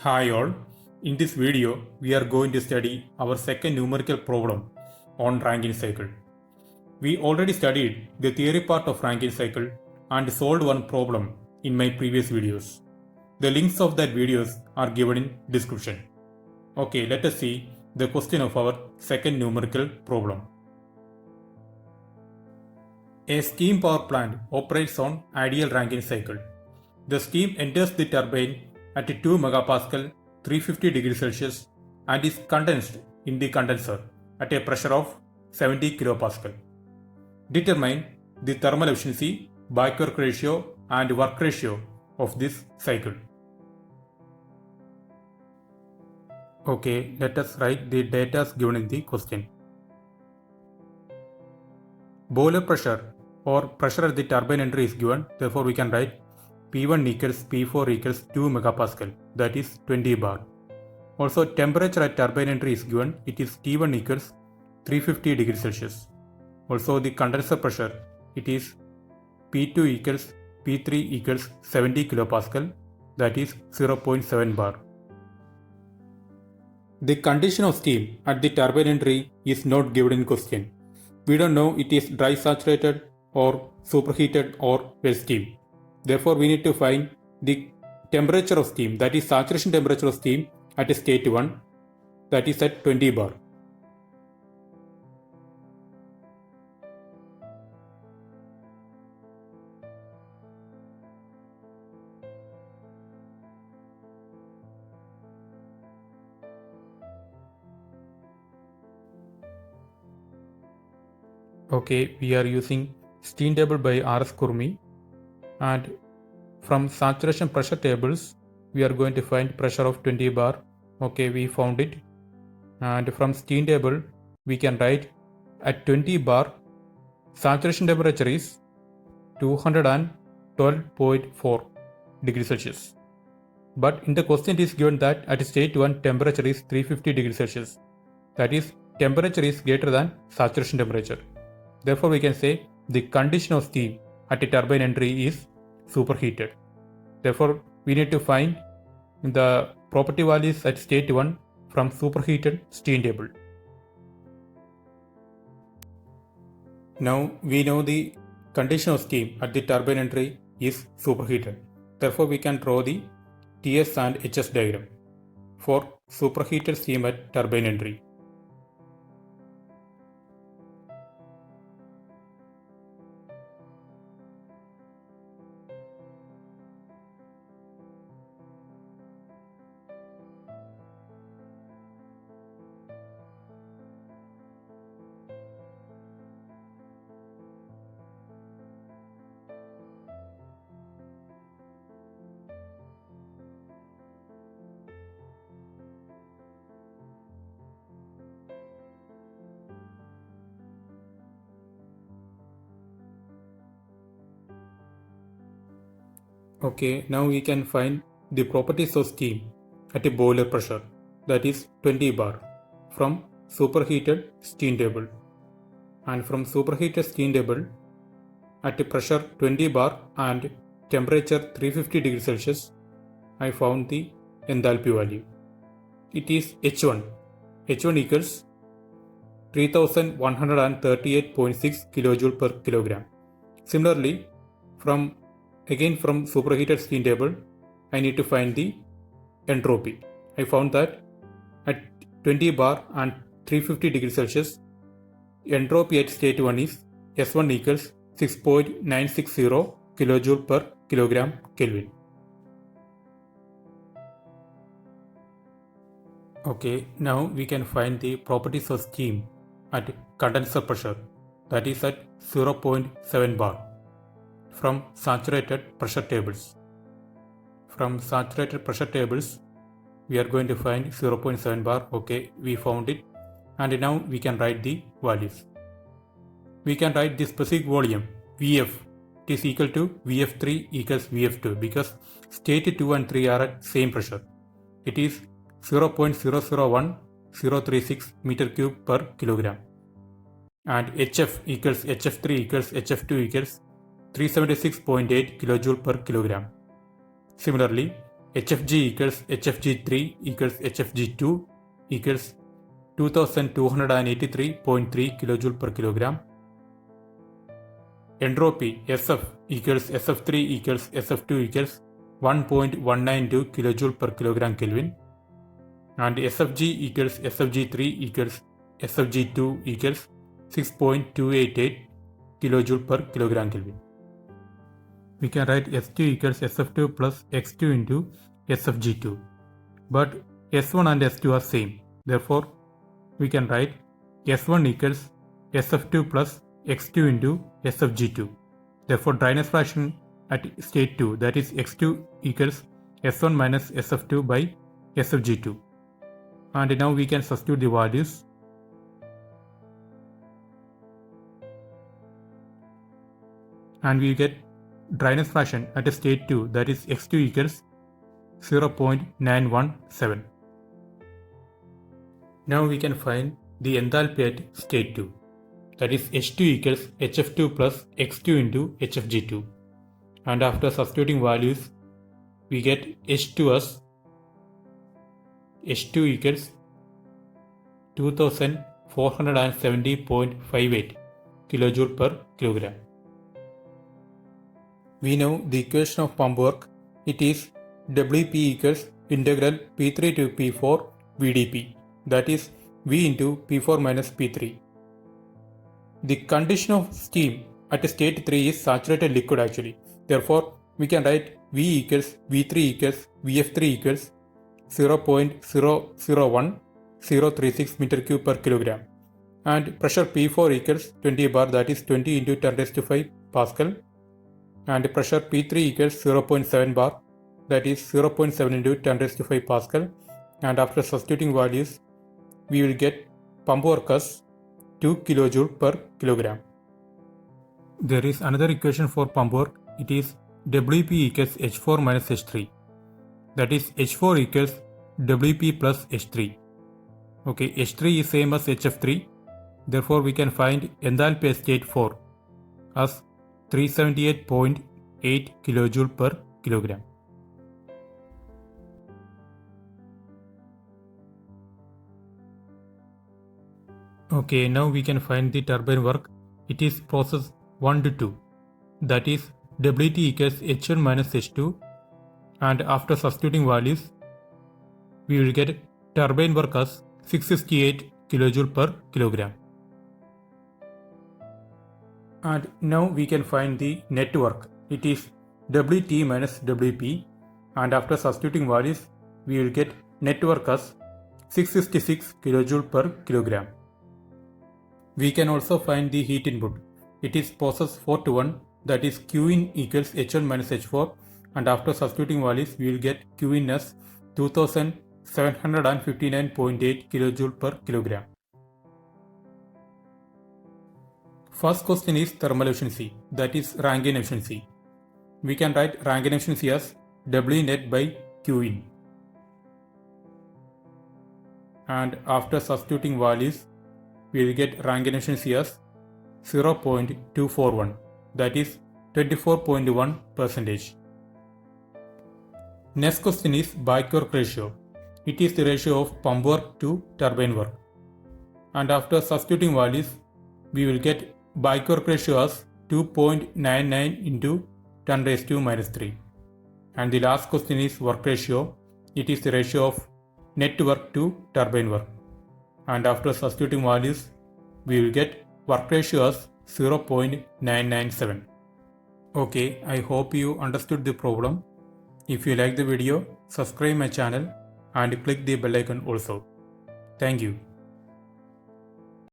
Hi all, in this video we are going to study our second numerical problem on Rankine cycle. We already studied the theory part of Rankine cycle and solved one problem in my previous videos. The links of that videos are given in description. Okay, let us see the question of our second numerical problem. A steam power plant operates on ideal Rankine cycle. The steam enters the turbine at 2 megapascal 350 degrees Celsius and is condensed in the condenser at a pressure of 70 kilopascal. Determine the thermal efficiency, back work ratio and work ratio of this cycle. Okay, let us write the data given in the question. Boiler pressure or pressure at the turbine entry is given, therefore we can write P1 equals P4 equals 2 megapascal, that is 20 bar. Also temperature at turbine entry is given, it is T1 equals 350 degrees Celsius. Also the condenser pressure, it is P2 equals P3 equals 70 kilopascal, that is 0.7 bar. The condition of steam at the turbine entry is not given in question. We don't know it is dry saturated or superheated or well steam. Therefore, we need to find the temperature of steam, that is saturation temperature of steam at state 1, that is at 20 bar. Okay, we are using steam table by R.S. Kurmi, and from saturation pressure tables we are going to find pressure of 20 bar. Okay, we found it. And from steam table we can write at 20 bar saturation temperature is 212.4 degrees Celsius. But in the question it is given that at state 1 temperature is 350 degrees Celsius. That is, temperature is greater than saturation temperature. Therefore, we can say the condition of steam at a turbine entry is superheated. Therefore, we need to find the property values at state 1 from superheated steam table. Now, we know the condition of steam at the turbine entry is superheated. Therefore, we can draw the Ts and Hs diagram for superheated steam at turbine entry. Okay, now we can find the properties of steam at a boiler pressure, that is 20 bar, from superheated steam table. And from superheated steam table at a pressure 20 bar and temperature 350 degrees Celsius, I found the enthalpy value. It is H1. H1 equals 3138.6 kilojoule per kilogram. Similarly, from superheated steam table, I need to find the entropy. I found that at 20 bar and 350 degrees Celsius, entropy at state 1 is S1 equals 6.960 kilojoule per kilogram Kelvin. Okay, now we can find the properties of steam at condenser pressure, that is at 0.7 bar, from saturated pressure tables. From saturated pressure tables, we are going to find 0.7 bar. Okay, we found it. And now we can write the values. We can write the specific volume, Vf, it is equal to Vf3 equals Vf2 because state 2 and 3 are at same pressure. It is 0.001036 meter cube per kilogram. And Hf equals Hf3 equals Hf2 equals 376.8 kilojoule per kilogram. Similarly, HFG equals HFG3 equals HFG2 equals 2283.3 kilojoule per kilogram. Entropy SF equals SF3 equals SF2 equals 1.192 kilojoule per kilogram Kelvin. And SFG equals SFG3 equals SFG2 equals 6.288 kilojoule per kilogram Kelvin. We can write S2 equals SF2 plus X2 into SFG2. But S1 and S2 are same. Therefore, we can write S1 equals SF2 plus X2 into SFG2. Therefore, dryness fraction at state 2, that is X2 equals S1 minus SF2 by SFG2. And now we can substitute the values. And we get dryness fraction at state 2, that is X2 equals 0.917. Now we can find the enthalpy at state 2, that is H2 equals HF2 plus X2 into HFG2. And after substituting values, we get H2 as H2 equals 2470.58 kilojoule per kilogram. We know the equation of pump work. It is WP equals integral P3 to P4 VdP, that is V into P4 minus P3. The condition of steam at state 3 is saturated liquid actually. Therefore, we can write V equals V3 equals VF3 equals 0.001036 meter cube per kilogram. And pressure P4 equals 20 bar, that is 20 into 10 raised to 5 Pascal. And pressure P3 equals 0.7 bar, that is 0.7 into 10 raised to 5 Pascal. And after substituting values, we will get pump work as 2 kilojoule per kilogram. There is another equation for pump work. It is WP equals H4 minus H3. That is H4 equals WP plus H3. Okay, H3 is same as HF3. Therefore, we can find enthalpy at state 4 as 378.8 kilojoule per kilogram. Okay, now we can find the turbine work. It is process 1 to 2. That is WT equals H1 minus H2. And after substituting values, we will get turbine work as 668 kilojoule per kilogram. And now we can find the net work. It is WT minus WP. And after substituting values, we will get net work as 666 kilojoule per kilogram. We can also find the heat input. It is process 4 to 1, that is Q in equals H1 minus H4, and after substituting values we will get Q in as 2759.8 kilojoule per kilogram. First question is thermal efficiency, that is Rankine efficiency. We can write Rankine efficiency as W net by Q in. And after substituting values, we will get Rankine efficiency as 0.241, that is 24.1%. Next question is back work ratio. It is the ratio of pump work to turbine work. And after substituting values, we will get back work ratio as 2.99 into 10 raised to minus 3. And the last question is work ratio. It is the ratio of net work to turbine work. And after substituting values, we will get work ratio as 0.997. Okay, I hope you understood the problem. If you like the video, subscribe my channel and click the bell icon also. Thank you.